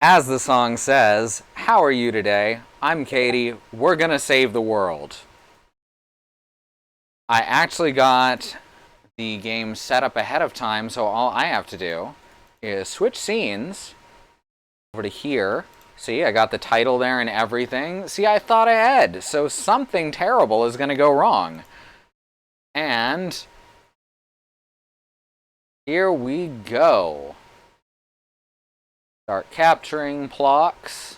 As the song says, how are you today? I'm Katie. We're gonna save the world. I actually got the game set up ahead of time, so all I have to do is switch scenes over to here. See, I got the title there and everything. See, I thought ahead, so something terrible is gonna go wrong. And here we go. Start capturing blocks.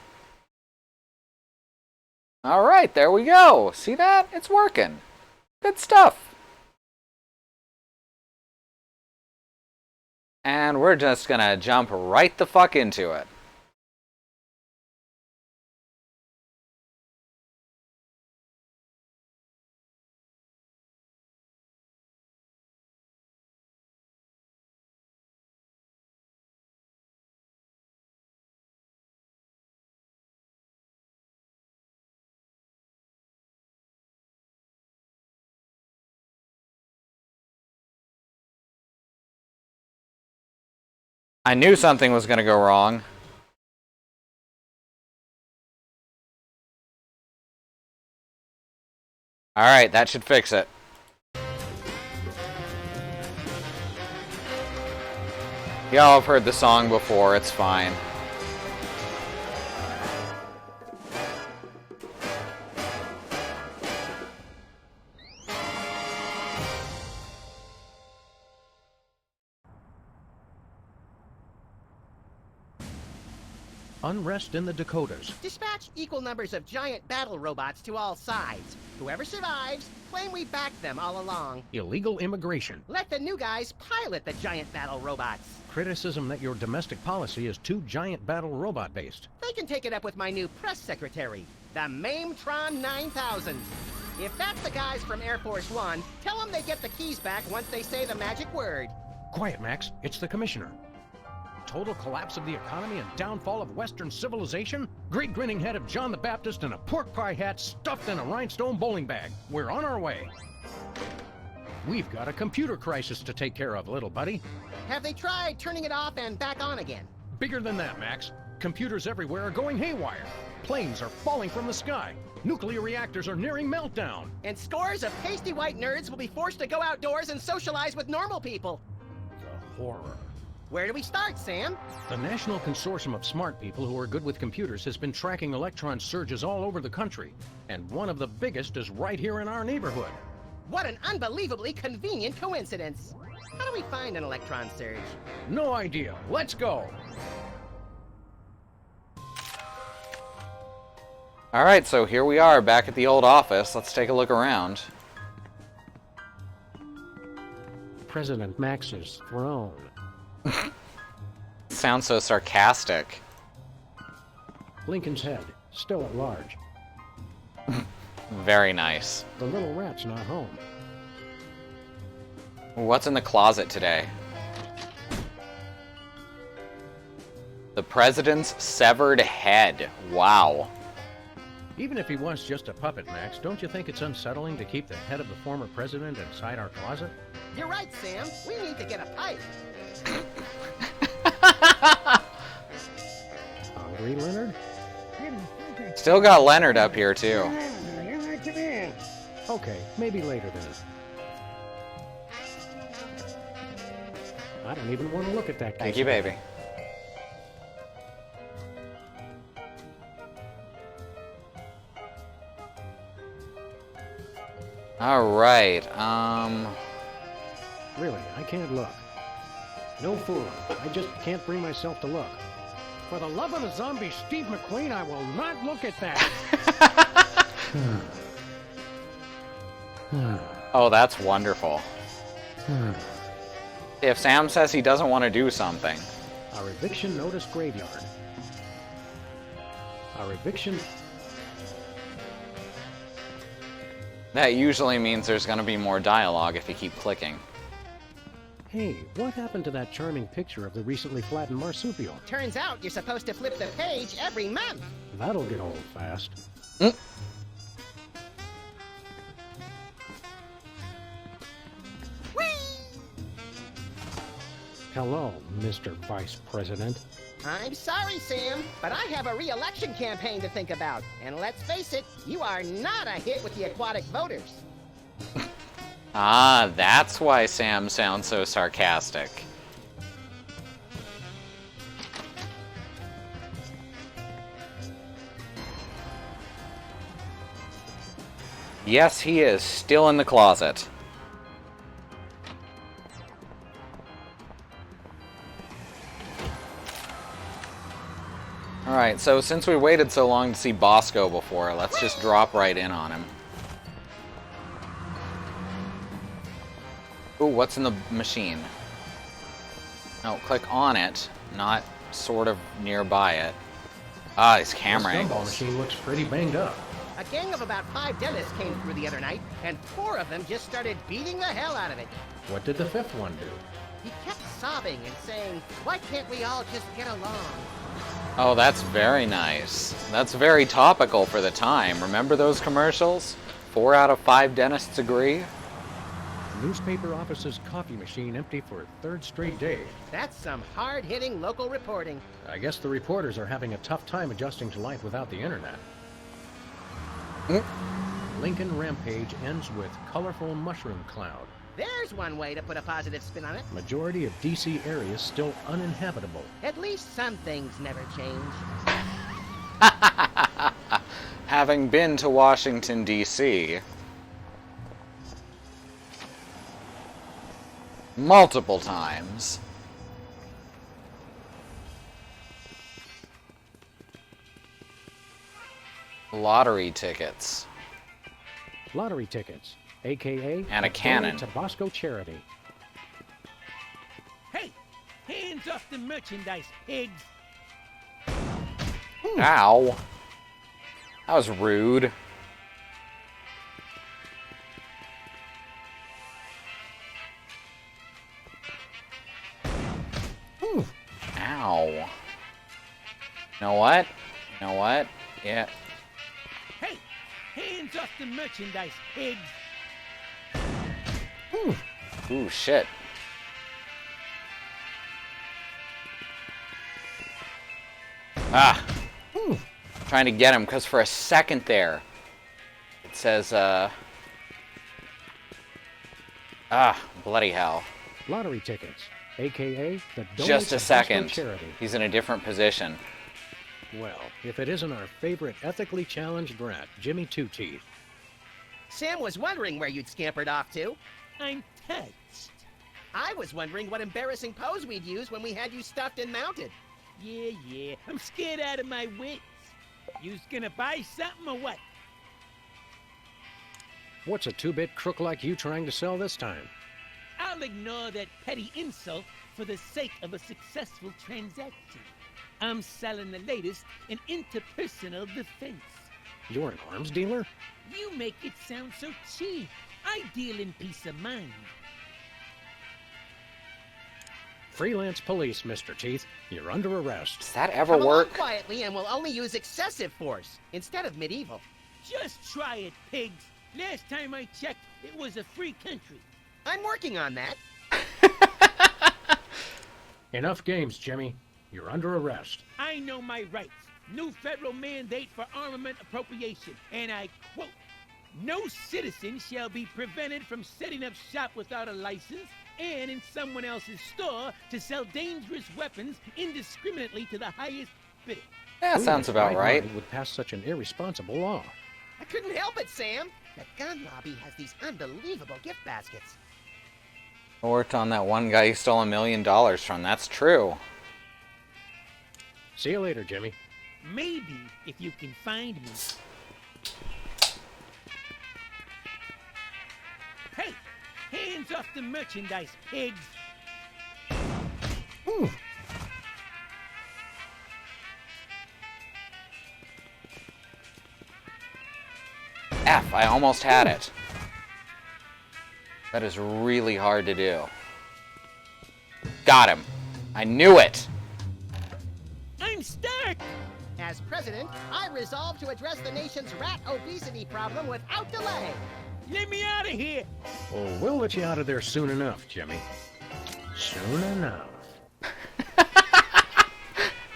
Alright, there we go. See that? It's working. Good stuff. And we're just gonna jump right the fuck into it. I knew something was gonna go wrong. Alright, that should fix it. Y'all have heard the song before, it's fine. Unrest in the Dakotas. Dispatch equal numbers of giant battle robots to all sides. Whoever survives, claim we backed them all along. Illegal immigration. Let the new guys pilot the giant battle robots. Criticism that your domestic policy is too giant battle robot based. They can take it up with my new press secretary, the Mametron 9000. If that's the guys from Air Force One, tell them they get the keys back once they say the magic word. Quiet, Max. It's the commissioner. Total collapse of the economy and downfall of Western civilization? Great grinning head of John the Baptist in a pork pie hat stuffed in a rhinestone bowling bag. We're on our way. We've got a computer crisis to take care of, little buddy. Have they tried turning it off and back on again? Bigger than that, Max. Computers everywhere are going haywire. Planes are falling from the sky. Nuclear reactors are nearing meltdown. And scores of pasty white nerds will be forced to go outdoors and socialize with normal people. The horror. Where do we start, Sam? The National Consortium of Smart People who are good with computers has been tracking electron surges all over the country, and one of the biggest is right here in our neighborhood. What an unbelievably convenient coincidence. How do we find an electron surge? No idea. Let's go. Alright, so here we are back at the old office. Let's take a look around. President Max's throne. Sounds so sarcastic. Lincoln's head, still at large. Very nice. The little rat's not home. What's in the closet today? The president's severed head. Wow. Even if he was just a puppet, Max, don't you think it's unsettling to keep the head of the former president inside our closet? You're right, Sam. We need to get a pipe. Hungry, Leonard? Still got Leonard up here, too. Okay, maybe later then. I don't even want to look at that. Thank you, baby. Alright, Really, I can't look. No fooling. I just can't bring myself to look. For the love of a zombie Steve McQueen, I will not look at that. Oh, that's wonderful. If Sam says he doesn't want to do something. Our eviction notice graveyard. Our eviction... That usually means there's going to be more dialogue if you keep clicking. Hey, what happened to that charming picture of the recently flattened marsupial? Turns out you're supposed to flip the page every month. That'll get old fast. Mm. Hello, Mr. Vice President. I'm sorry, Sam, but I have a re-election campaign to think about. And let's face it, you are not a hit with the aquatic voters. Ah, that's why Sam sounds so sarcastic. Yes, he is still in the closet. Alright, so since we waited so long to see Bosco before, let's just drop right in on him. Ooh, what's in the machine? No, click on it, not sort of nearby it. Ah, these camera This gumball angles. machine looks pretty banged up. A gang of about 5 dentists came through the other night, and 4 of them just started beating the hell out of it. What did the 5th one do? He kept sobbing and saying, "Why can't we all just get along?" Oh, that's very nice. That's very topical for the time. Remember those commercials? 4 out of 5 dentists agree? Newspaper office's coffee machine empty for a 3rd straight day. That's some hard-hitting local reporting. I guess the reporters are having a tough time adjusting to life without the internet. Lincoln Rampage ends with colorful mushroom cloud. There's one way to put a positive spin on it. Majority of DC areas still uninhabitable. At least some things never change. Having been to Washington, D.C. multiple times. Lottery tickets. Lottery tickets, a.k.a. And a cannon. To Bosco Charity. Hey, hands off the merchandise, pigs. Ow. That was rude. Ow. You know what? You know what? Yeah. Hey, hands off the merchandise, pigs. Ooh, shit. Ah. Trying to get him, because for a second there, it says, bloody hell. Lottery tickets, a.k.a. the Donate Just to a second. Bosco Charity. He's in a different position. Well, if it isn't our favorite ethically challenged rat, Jimmy Two Teeth. Sam was wondering where you'd scampered off to. I'm touched. I was wondering what embarrassing pose we'd use when we had you stuffed and mounted. Yeah, I'm scared out of my wits. You's gonna buy something or what? What's a 2-bit crook like you trying to sell this time? I'll ignore that petty insult for the sake of a successful transaction. I'm selling the latest in interpersonal defense. You're an arms dealer? You make it sound so cheap. I deal in peace of mind. Freelance police, Mr. Teeth. You're under arrest. Does that ever Come along work? quietly and we'll only use excessive force instead of medieval. Just try it, pigs. Last time I checked, it was a free country. I'm working on that. Enough games, Jimmy. You're under arrest. I know my rights. New federal mandate for armament appropriation, and I quote, "No citizen shall be prevented from setting up shop without a license and in someone else's store to sell dangerous weapons indiscriminately to the highest bidder." That Who sounds in about right right. mind would pass such an irresponsible law? I couldn't help it, Sam. The gun lobby has these unbelievable gift baskets. I worked on that one guy you stole $1 million from. That's true. See you later, Jimmy. Maybe if you can find me. Hey, hands off the merchandise, pigs. F, I almost had it. That is really hard to do. Got him. I knew it. I'm stuck. As president, I resolve to address the nation's rat obesity problem without delay. Let me out of here. Oh, we'll let you out of there soon enough, Jimmy. Soon enough.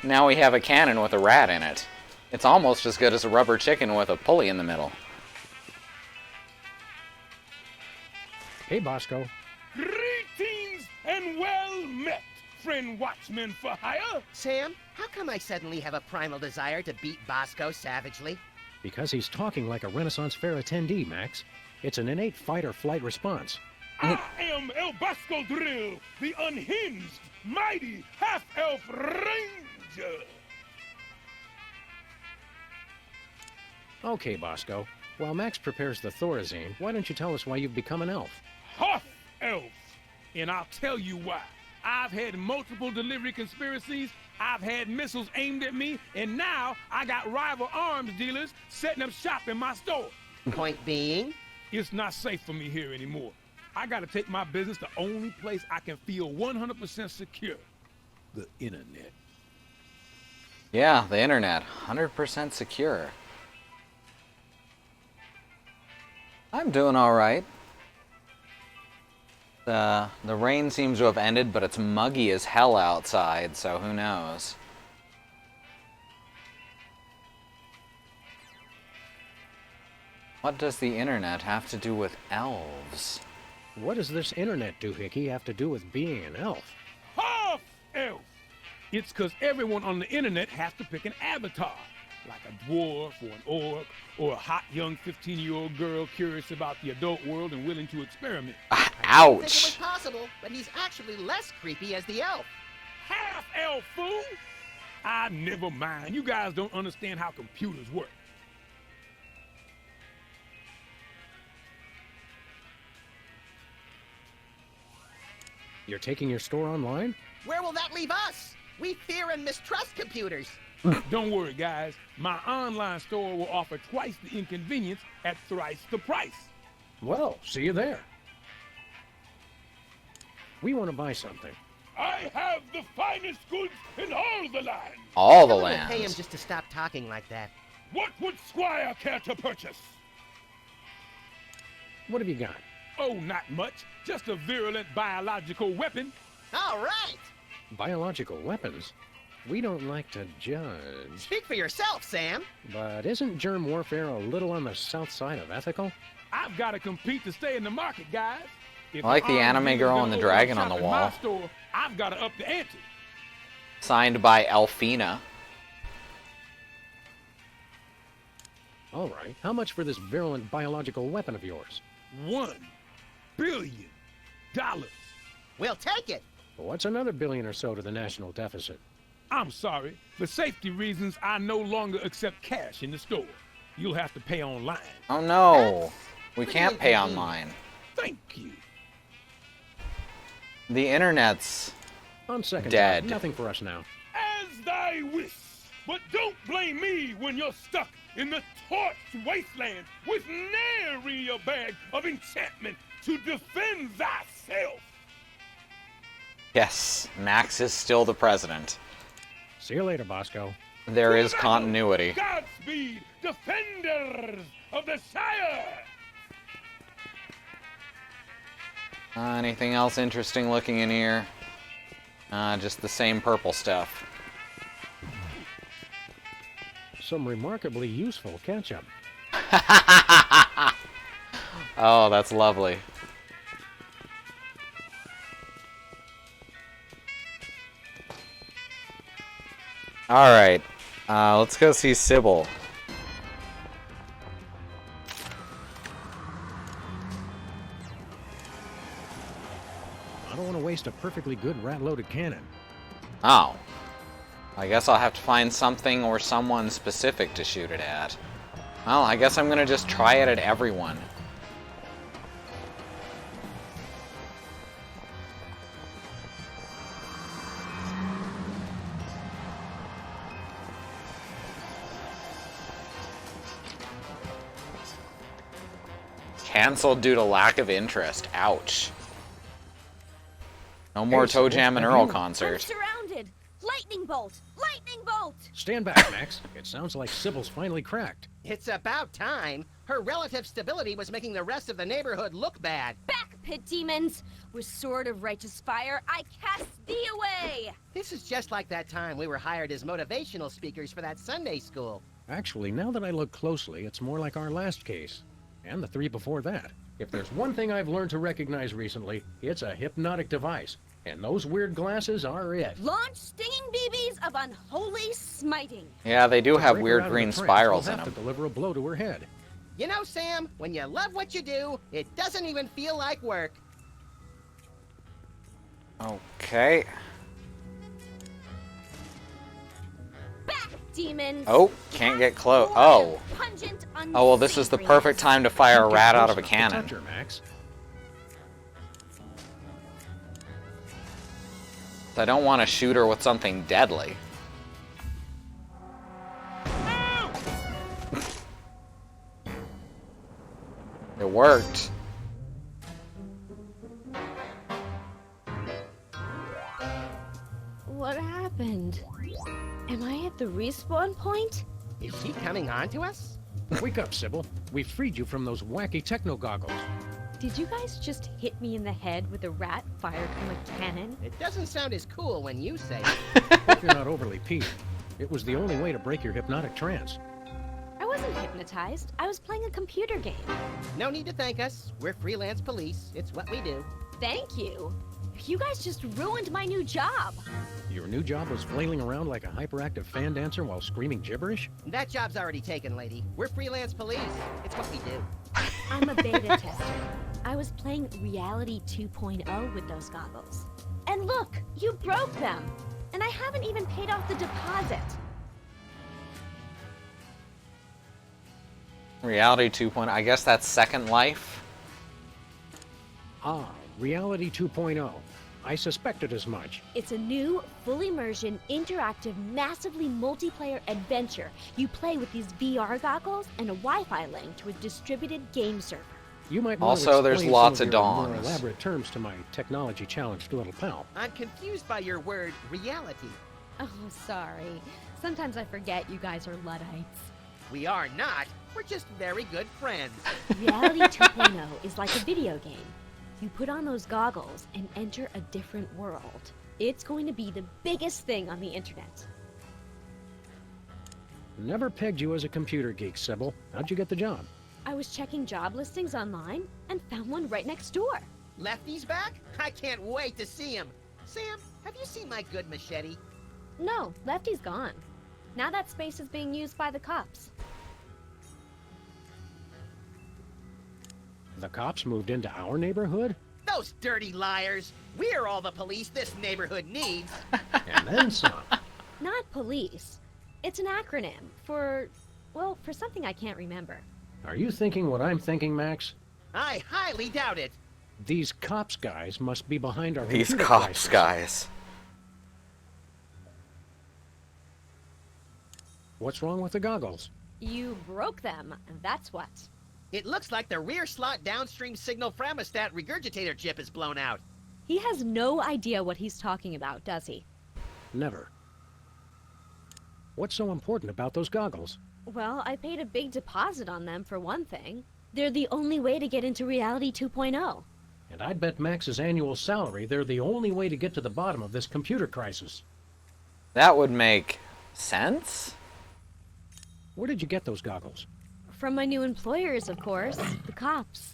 Now we have a cannon with a rat in it. It's almost as good as a rubber chicken with a pulley in the middle. Hey, Bosco. Greetings and well met, friend watchman for hire. Sam, how come I suddenly have a primal desire to beat Bosco savagely? Because he's talking like a Renaissance Fair attendee, Max. It's an innate fight-or-flight response. I am El Bosco Drill, the unhinged, mighty half-elf ranger. Okay, Bosco. While Max prepares the Thorazine, why don't you tell us why you've become an elf? Half-elf. And I'll tell you why. I've had multiple delivery conspiracies, I've had missiles aimed at me, and now I got rival arms dealers setting up shop in my store. Point being? It's not safe for me here anymore. I gotta take my business the only place I can feel 100% secure. The internet. Yeah, the internet. 100% secure. I'm doing alright. The rain seems to have ended, but it's muggy as hell outside, so who knows. What does the internet have to do with elves? What does this internet doohickey have to do with being an elf? Half-elf. It's because everyone on the internet has to pick an avatar, like a dwarf or an orc, or a hot young 15-year-old girl curious about the adult world and willing to experiment. I didn't think it was Ouch! possible, but he's actually less creepy as the elf. Half-elf, fool! I never mind. You guys don't understand how computers work. You're taking your store online? Where will that leave us? We fear and mistrust computers. Don't worry, guys. My online store will offer twice the inconvenience at thrice the price. Well, see you there. We want to buy something. I have the finest goods in all the land. All the Someone will pay him lands. just to stop talking like that. What would Squire care to purchase? What have you got? Oh, not much. Just a virulent biological weapon. All right. Biological weapons? We don't like to judge. Speak for yourself, Sam. But isn't germ warfare a little on the south side of ethical? I've got to compete to stay in the market, guys. If I like the armed anime dealers girl gonna and the open dragon up on the shop in wall. my store, I've got to up the ante. Signed by Elfina. All right. How much for this virulent biological weapon of yours? $1 billion. We'll take it. What's another billion or so to the national deficit? I'm sorry. For safety reasons, I no longer accept cash in the store. You'll have to pay online. Oh no! That's We pretty can't pay inconvenient. online. Thank you. The internet's On second Dead. thought, nothing for us now. As thy wish. But don't blame me when you're stuck in the torched wasteland with nary a bag of enchantment to defend thyself. Yes, Max is still the president. See you later, Bosco. There is Now, continuity. Godspeed, defenders of the Shire. Anything else interesting looking in here? Just the same purple stuff. Some remarkably useful ketchup. Oh, that's lovely. Alright, let's go see Sybil. I don't want to waste a perfectly good rat-loaded cannon. Oh. I guess I'll have to find something or someone specific to shoot it at. Well, I guess I'm gonna just try it at everyone. Cancelled due to lack of interest. Ouch. No more Hey, Sybil, Toe Jam and have Earl you- concert. I'm surrounded! Lightning bolt! Lightning bolt! Stand back, Max. It sounds like Sybil's finally cracked. It's about time. Her relative stability was making the rest of the neighborhood look bad. Back, pit demons! With sword of righteous fire, I cast Thee away! This is just like that time we were hired as motivational speakers for that Sunday school. Actually, now that I look closely, it's more like our last case. And the 3 before that. If there's one thing I've learned to recognize recently, it's a hypnotic device. And those weird glasses are it. Launch stinging BBs of unholy smiting. Yeah, they do To have break her weird out of green the trance, spirals we'll in have them. to deliver a blow to her head. You know, Sam, when you love what you do, it doesn't even feel like work. Okay. Back, demons! Oh, can't get close. Oh. Oh, well, this is the perfect time to fire a rat out of a cannon. Touch her, Max. I don't want to shoot her with something deadly. It worked. What happened? Am I at the respawn point? Is she coming on to us? Wake up, Sybil. We freed you from those wacky techno goggles. Did you guys just hit me in the head with a rat fired from a cannon? It doesn't sound as cool when you say it. Hope you're not overly peeved. It was the only way to break your hypnotic trance. I wasn't hypnotized. I was playing a computer game. No need to thank us. We're freelance police. It's what we do. Thank you. You guys just ruined my new job. Your new job was flailing around like a hyperactive fan dancer while screaming gibberish? That job's already taken, lady. We're freelance police. It's what we do. I'm a beta tester. I was playing Reality 2.0 with those goggles. And look, you broke them. And I haven't even paid off the deposit. Reality 2.0. I guess that's Second Life. Ah, Reality 2.0. I suspected as much. It's a new, full immersion, interactive, massively multiplayer adventure. You play with these VR goggles and a Wi-Fi link to a distributed game server. You might want Also, to there's explain lots some of your more dongs. elaborate terms to my technology-challenged little pal. I'm confused by your word, reality. Oh, sorry. Sometimes I forget you guys are Luddites. We are not. We're just very good friends. Reality 2.0 is like a video game. You put on those goggles and enter a different world. It's going to be the biggest thing on the internet. Never pegged you as a computer geek, Sybil. How'd you get the job? I was checking job listings online and found one right next door. Lefty's back? I can't wait to see him. Sam, have you seen my good machete? No, Lefty's gone. Now that space is being used by the cops. The cops moved into our neighborhood? Those dirty liars. We're all the police this neighborhood needs. And then some. Not police. It's an acronym for, well, for something I can't remember. Are you thinking what I'm thinking, Max? I highly doubt it. These cops guys must be behind our These computer cops crisis. guys. What's wrong with the goggles? You broke them, that's what. It looks like the rear slot downstream signal thermostat regurgitator chip is blown out. He has no idea what he's talking about, does he? Never. What's so important about those goggles? Well, I paid a big deposit on them for one thing. They're the only way to get into Reality 2.0. And I'd bet Max's annual salary they're the only way to get to the bottom of this computer crisis. That would make sense? Where did you get those goggles? From my new employers, of course, the cops.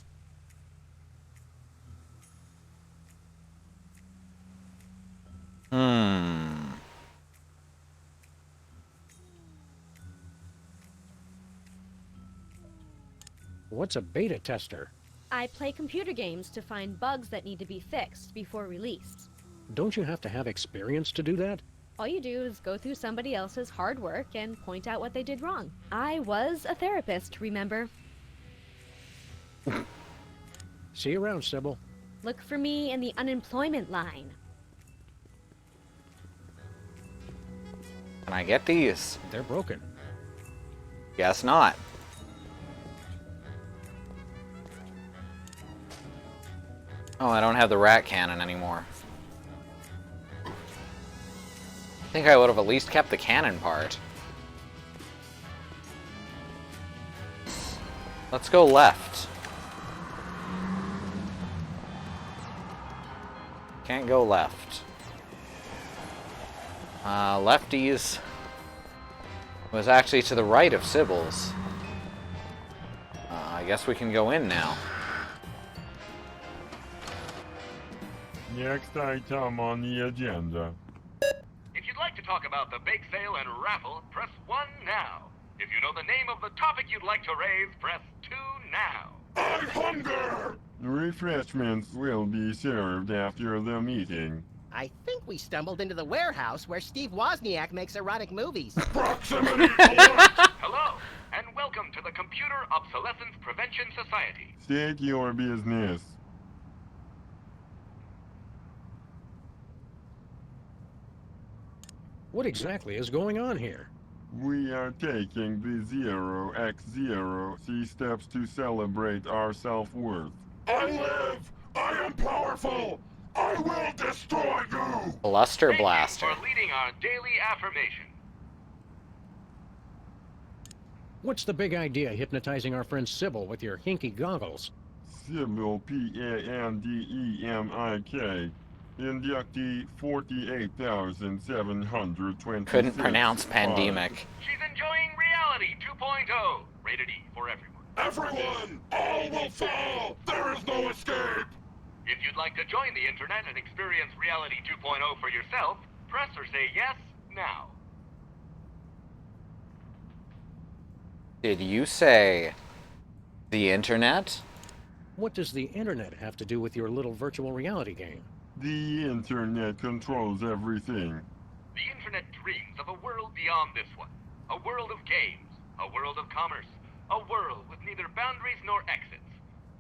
What's a beta tester? I play computer games to find bugs that need to be fixed before release. Don't you have to have experience to do that? All you do is go through somebody else's hard work and point out what they did wrong. I was a therapist, remember? See you around, Sybil. Look for me in the unemployment line. Can I get these? They're broken. Guess not. Oh, I don't have the rat cannon anymore. I think I would have at least kept the cannon part. Let's go left. Can't go left. Lefties was actually to the right of Sybil's. I guess we can go in now. Next item on the agenda. If you'd like to talk about the bake sale and raffle, press 1 now. If you know the name of the topic you'd like to raise, press 2 now. I hunger! Refreshments will be served after the meeting. I think we stumbled into the warehouse where Steve Wozniak makes erotic movies. Proximity alert! Hello, and welcome to the Computer Obsolescence Prevention Society. State your business. What exactly is going on here? We are taking the 0x0 steps to celebrate our self-worth. I live! I am powerful! I will destroy you! Bluster Thank Blaster. you for leading our daily affirmation. What's the big idea hypnotizing our friend Sybil with your hinky goggles? Sybil Pandemik. Inductee 48,720. Couldn't pronounce pandemic. She's enjoying Reality 2.0. Rated E for everyone. Everyone! All will fall! There is no escape! If you'd like to join the internet and experience Reality 2.0 for yourself, press or say yes now. Did you say the internet? What does the internet have to do with your little virtual reality game? The internet controls everything. The internet dreams of a world beyond this one. A world of games, a world of commerce, a world with neither boundaries nor exits.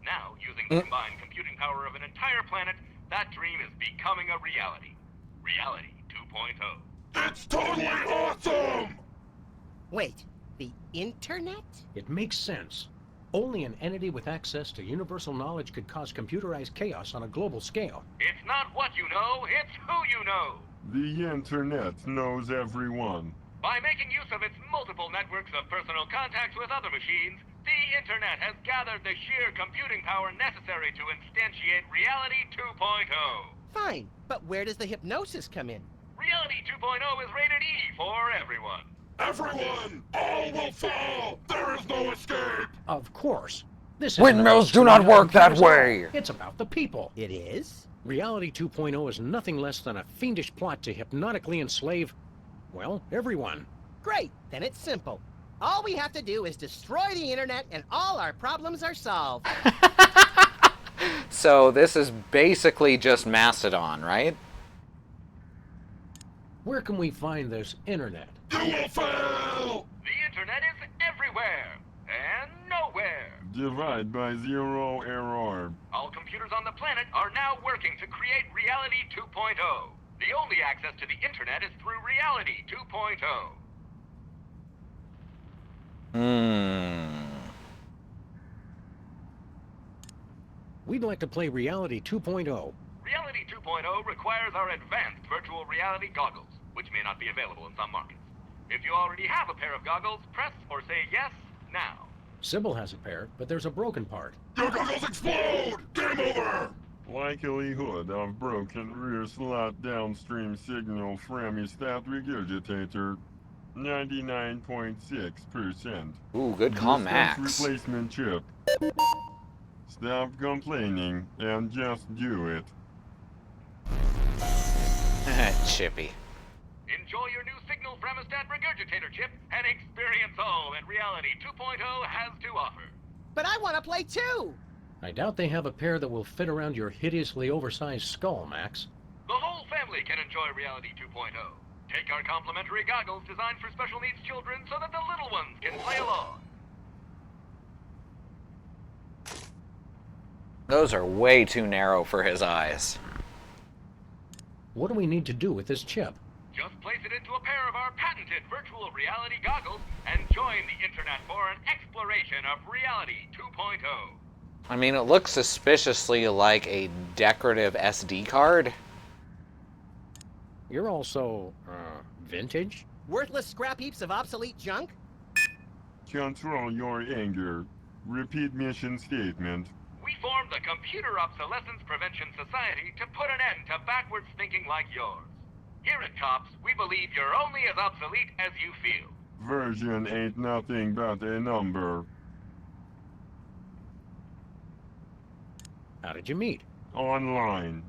Now, using the combined computing power of an entire planet, that dream is becoming a reality. Reality 2.0. It's totally awesome! Wait, the internet? It makes sense. Only an entity with access to universal knowledge could cause computerized chaos on a global scale. It's not what you know, it's who you know. The internet knows everyone. By making use of its multiple networks of personal contacts with other machines, the internet has gathered the sheer computing power necessary to instantiate Reality 2.0. Fine, but where does the hypnosis come in? Reality 2.0 is rated E for everyone. Everyone! All will fall! There is no escape! Of course. This isn't Windmills about do not reality work that at all. way. It's about the people. It is? Reality 2.0 is nothing less than a fiendish plot to hypnotically enslave, well, everyone. Great, then it's simple. All we have to do is destroy the internet and all our problems are solved. So this is basically just Mastodon, right? Where can we find this internet? You will fail! The internet is everywhere and nowhere. Divide by 0 error. All computers on the planet are now working to create Reality 2.0. The only access to the internet is through Reality 2.0. We'd like to play Reality 2.0. Reality 2.0 requires our advanced virtual reality goggles, which may not be available in some markets. If you already have a pair of goggles, press or say yes now. Sybil has a pair, but there's a broken part. Your goggles explode! Game over! Likelihood of broken rear slot downstream signal from a stat regurgitator. 99.6%. Ooh, good call, Distance Max. Replacement chip. Stop complaining and just do it. Chippy. Enjoy your new signal Fremostat regurgitator chip and experience all that Reality 2.0 has to offer. But I want to play too! I doubt they have a pair that will fit around your hideously oversized skull, Max. The whole family can enjoy Reality 2.0. Take our complimentary goggles designed for special needs children so that the little ones can play along. Those are way too narrow for his eyes. What do we need to do with this chip? Just place it into a pair of our patented virtual reality goggles and join the internet for an exploration of Reality 2.0. I mean, it looks suspiciously like a decorative SD card. You're also, vintage? Worthless scrap heaps of obsolete junk? Control your anger. Repeat mission statement. We formed the Computer Obsolescence Prevention Society to put an end to backwards thinking like yours. Here at Cops, we believe you're only as obsolete as you feel. Version ain't nothing but a number. How did you meet? Online.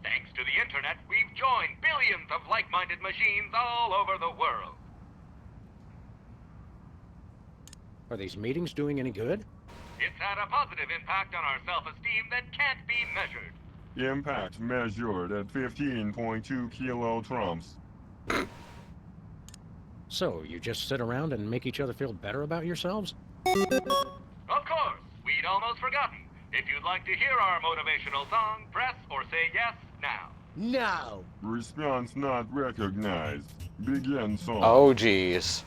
Thanks to the internet, we've joined billions of like-minded machines all over the world. Are these meetings doing any good? It's had a positive impact on our self-esteem that can't be measured. Impact measured at 15.2 kilotrumps. So, you just sit around and make each other feel better about yourselves? Of course, we'd almost forgotten. If you'd like to hear our motivational song, press or say yes now. No. Response not recognized. Begin song. Oh, geez.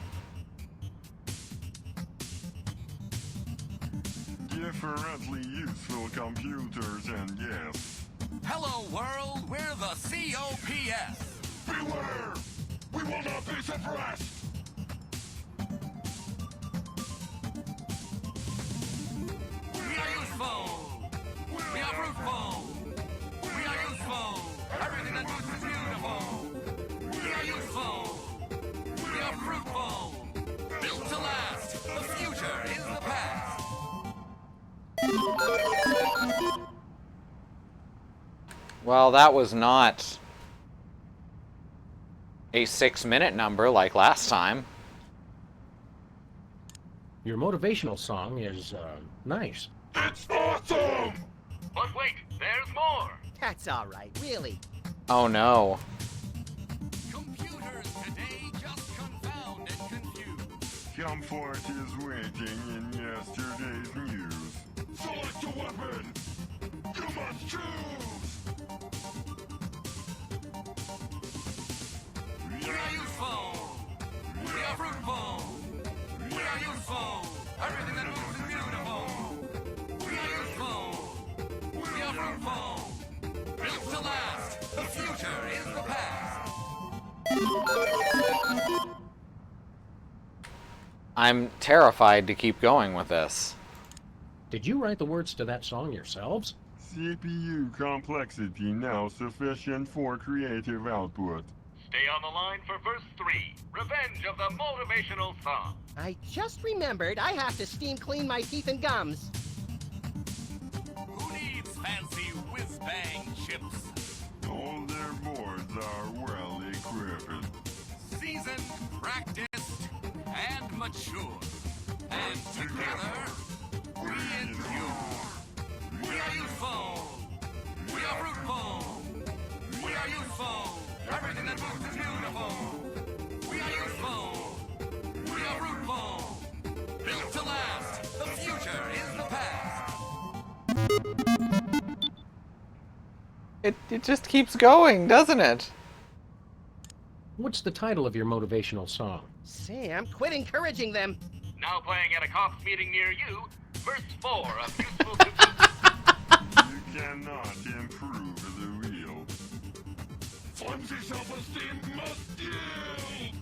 Differently useful computers and yes. Hello, world. We're the COPS. Beware! We will not be suppressed! We are useful. We are fruitful. We are useful. Everything that moves is beautiful. We are useful. We are fruitful. Built to last. The future is the past. Well, that was not a 6-minute number like last time. Your motivational song is, nice. It's awesome! But wait, there's more. That's all right, really. Oh no. Computers today just confound and confuse. Comfort is waiting in yesterday's news. Select a weapon! You must choose! We are useful. We are fruitful. We are useful. Everything that moves is beautiful. We are useful. We are fruitful. Built to last. The future is the past. I'm terrified to keep going with this. Did you write the words to that song yourselves? CPU complexity now sufficient for creative output. Stay on the line for verse 3, Revenge of the Motivational Song. I just remembered I have to steam clean my teeth and gums. Who needs fancy whiz-bang chips? All their boards are well equipped. Seasoned, practiced, and mature. And together, we endure. We are useful. We are fruitful. We are useful. Everything that moves is beautiful. We are useful. We are fruitful. Built to last. The future is the past. It just keeps going, doesn't it? What's the title of your motivational song? Sam, quit encouraging them. Now playing at a cops meeting near you, verse 4 of Useful You cannot improve the wheel. Flimsy self-esteem must yield!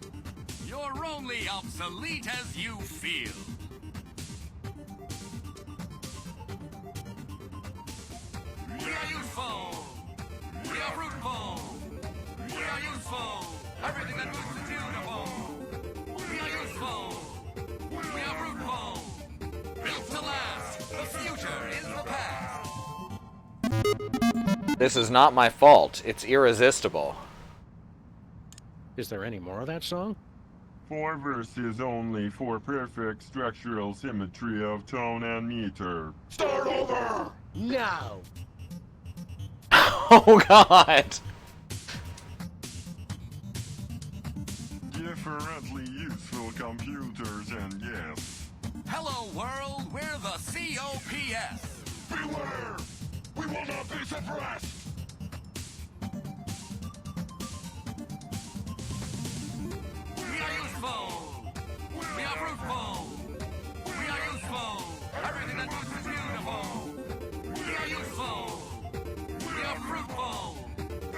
You're only obsolete as you feel. We are useful. We are fruitful. We are useful. Everything that moves is beautiful. We are useful. We are fruitful. Built to last. The future is the past. This is not my fault. It's irresistible. Is there any more of that song? 4 verses only for perfect structural symmetry of tone and meter. Start over! No. Oh god! Differently useful computers and yes. Hello, world. We're the COPS. Beware! We will not be suppressed! We are useful. We are fruitful. We are useful. Everything that moves is beautiful. We are useful. We are fruitful.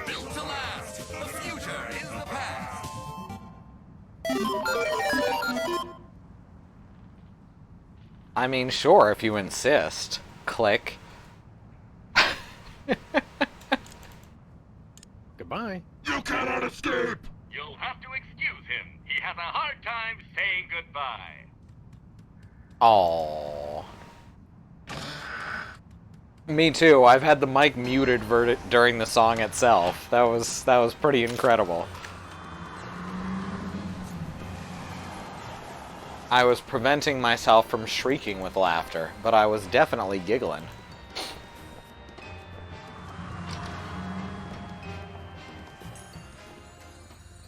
Built to last. The future is the past. I mean, sure, if you insist. Click. Goodbye. You cannot escape! You'll have to excuse him. He has a hard time saying goodbye. Aww. Me too. I've had the mic muted during the song itself. That was pretty incredible. I was preventing myself from shrieking with laughter, but I was definitely giggling.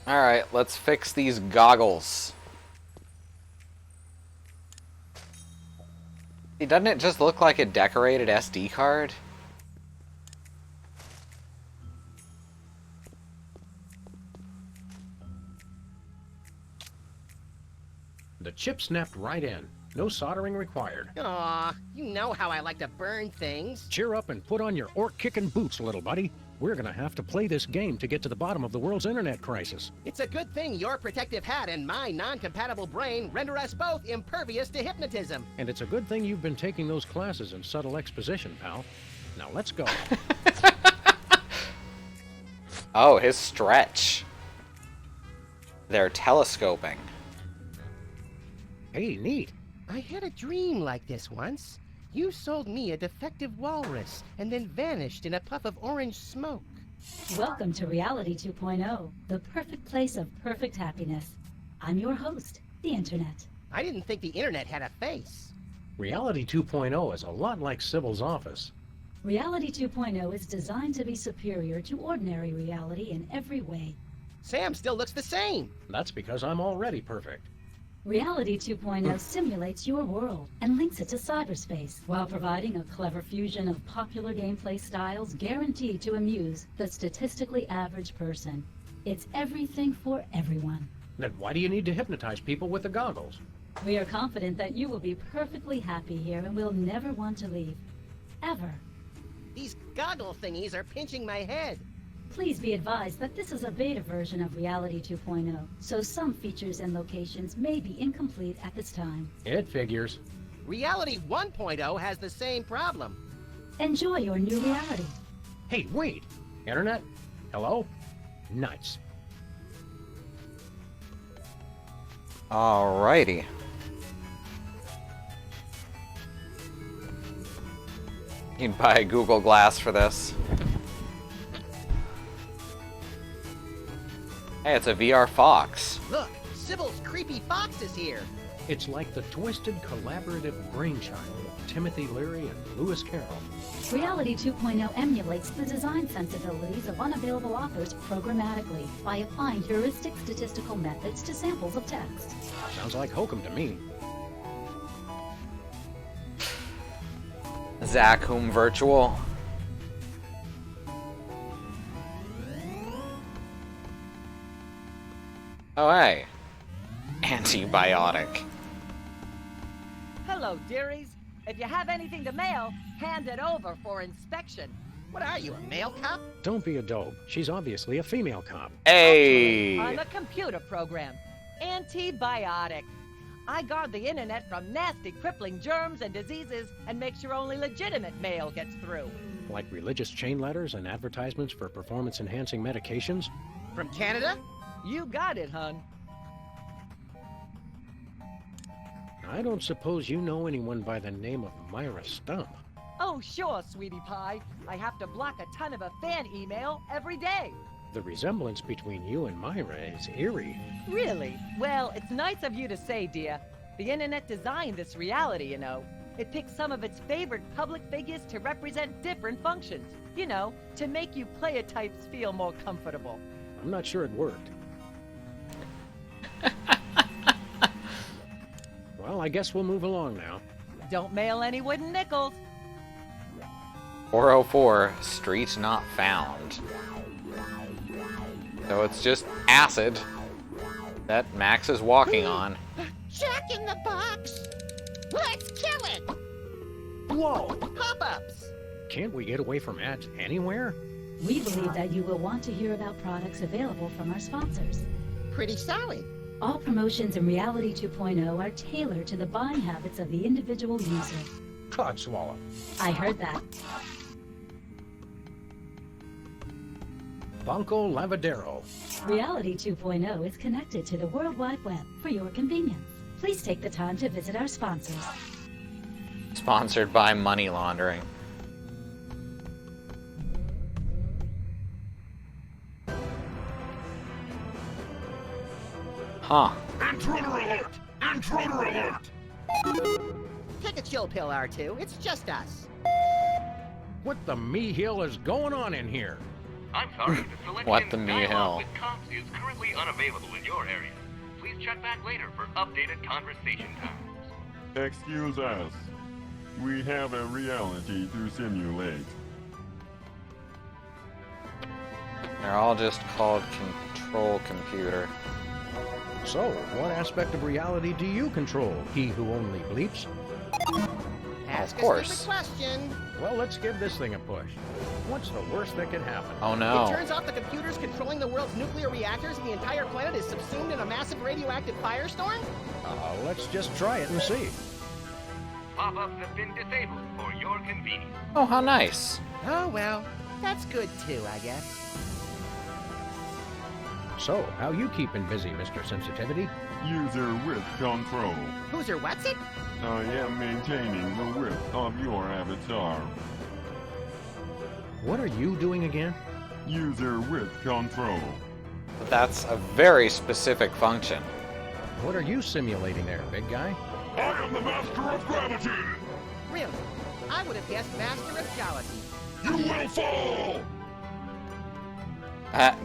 Alright, let's fix these goggles. Doesn't it just look like a decorated SD card? The chip snapped right in. No soldering required. Aw, you know how I like to burn things. Cheer up and put on your orc-kicking boots, little buddy. We're gonna have to play this game to get to the bottom of the world's internet crisis. It's a good thing your protective hat and my non-compatible brain render us both impervious to hypnotism. And it's a good thing you've been taking those classes in subtle exposition, pal. Now let's go. Oh, his stretch. They're telescoping. Hey, neat. I had a dream like this once. You sold me a defective walrus and then vanished in a puff of orange smoke. Welcome to Reality 2.0, the perfect place of perfect happiness. I'm your host, the Internet. I didn't think the internet had a face. Reality 2.0 is a lot like Sybil's office. Reality 2.0 is designed to be superior to ordinary reality in every way. Sam still looks the same. That's because I'm already perfect. Reality 2.0 simulates your world and links it to cyberspace while providing a clever fusion of popular gameplay styles guaranteed to amuse the statistically average person. It's everything for everyone. Then why do you need to hypnotize people with the goggles? We are confident that you will be perfectly happy here and will never want to leave. Ever. These goggle thingies are pinching my head. Please be advised that this is a beta version of Reality 2.0, so some features and locations may be incomplete at this time. It figures. Reality 1.0 has the same problem. Enjoy your new reality. Hey, wait! Internet? Hello? Nice. Alrighty. You'd buy a Google Glass for this. Hey, it's a VR fox. Look, Sybil's creepy fox is here. It's like the twisted collaborative brainchild of Timothy Leary and Lewis Carroll. Reality 2.0 emulates the design sensibilities of unavailable authors programmatically by applying heuristic statistical methods to samples of text. Sounds like hokum to me. Zach Whom Virtual. Oh, hey. Antibiotic. Hello, dearies. If you have anything to mail, hand it over for inspection. What are you, a mail cop? Don't be a dope. She's obviously a female cop. Hey! I'm a computer program. Antibiotic. I guard the internet from nasty, crippling germs and diseases and make sure only legitimate mail gets through. Like religious chain letters and advertisements for performance-enhancing medications? From Canada? You got it, hun. I don't suppose you know anyone by the name of Myra Stump. Oh, sure, sweetie pie. I have to block a ton of a fan email every day. The resemblance between you and Myra is eerie. Really? Well, it's nice of you to say, dear. The internet designed this reality, you know. It picked some of its favorite public figures to represent different functions. You know, to make you player types feel more comfortable. I'm not sure it worked. Well, I guess we'll move along now. Don't mail any wooden nickels. 404, street not found. So it's just acid that Max is walking on. Jack in the Box! Let's kill it! Whoa! Pop-ups! Can't we get away from ads anywhere? We believe that you will want to hear about products available from our sponsors. Pretty solid. All promotions in Reality 2.0 are tailored to the buying habits of the individual user. Codswallop. I heard that. Banco Lavadero. Reality 2.0 is connected to the World Wide Web for your convenience. Please take the time to visit our sponsors. Sponsored by money laundering. Huh. Intruder alert! Intruder alert! Take a chill pill, R2. It's just us. What the me-hill is going on in here? I'm sorry, the selection What the me hell? with cops is currently unavailable in your area. Please check back later for updated conversation times. Excuse us. We have a reality to simulate. They're all just called control computer. So, what aspect of reality do you control, he who only bleeps? Ask Of course. a stupid question. Well, let's give this thing a push. What's the worst that can happen? Oh It no. turns out the computers controlling the world's nuclear reactors and the entire planet is subsumed in a massive radioactive firestorm? Let's just try it and see. Pop-ups have been disabled for your convenience. Oh, how nice. Oh, well. That's good too, I guess. So, how you keeping busy, Mr. Sensitivity? User width control. Who's her what's it? I am maintaining the width of your avatar. What are you doing again? User width control. But that's a very specific function. What are you simulating there, big guy? I am the master of gravity! Really? I would have guessed Master of Jollity. You will fall!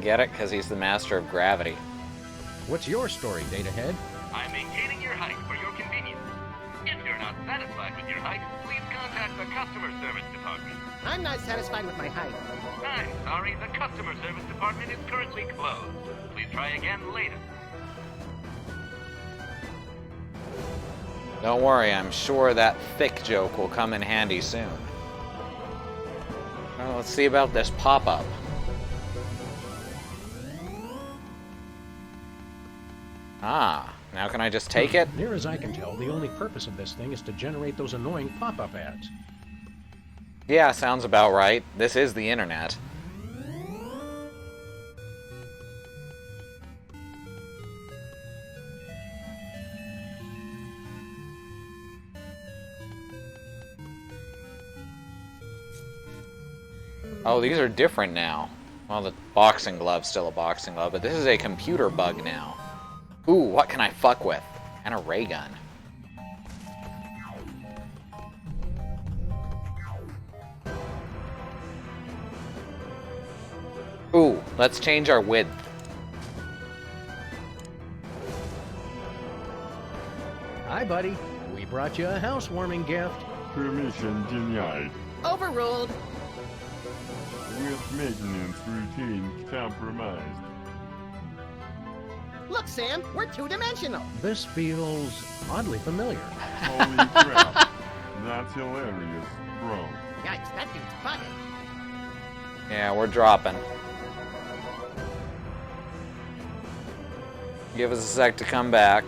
Get it? Because he's the master of gravity. What's your story, Datahead? I'm maintaining your height for your convenience. If you're not satisfied with your height, please contact the customer service department. I'm not satisfied with my height. I'm sorry, the customer service department is currently closed. Please try again later. Don't worry, I'm sure that thick joke will come in handy soon. Well, let's see about this pop-up. Ah, now can I just take it? Near as I can tell, the only purpose of this thing is to generate those annoying pop-up ads. Yeah, sounds about right. This is the internet. Oh, these are different now. Well, the boxing glove's still a boxing glove, but this is a computer bug now. Ooh, what can I fuck with? And a ray gun. Ooh, let's change our width. Hi, buddy. We brought you a housewarming gift. Permission denied. Overruled. With maintenance routine compromised. Look, Sam, we're two-dimensional. This feels oddly familiar. Holy crap. That's hilarious, bro. Yikes, that dude's bugging. Yeah, we're dropping. Give us a sec to come back.